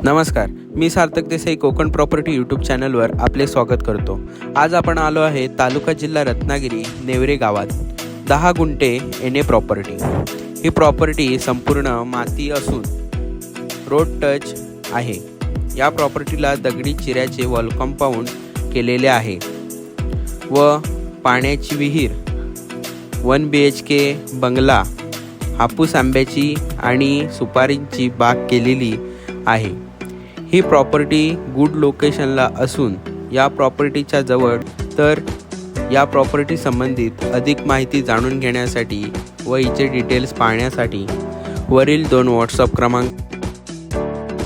नमस्कार, मी सार्थक Desai Konkan property YouTube चॅनलवर आपले स्वागत करतो। आज आपण आलो आहे तालुका जिल्हा रत्नागिरी नेवरे गावात 10 गुंठे एने प्रॉपर्टी। ही प्रॉपर्टी संपूर्ण माती असून रोड टच आहे। या प्रॉपर्टीला दगडी चिऱ्याचे वॉल कंपाऊंड केलेले आहे व पाण्याची विहीर, 1 BHK बंगला, हापूस आंब्याची आणि सुपारींची बाग केलेली आहे। ही प्रॉपर्टी गुड लोकेशनला असून या प्रॉपर्टीच्या जवळ तर या प्रॉपर्टी संबंधित अधिक माहिती जाणून घेण्यासाठी व हिचे डिटेल्स पाहण्यासाठी वरील 2 व्हॉट्सअप क्रमांक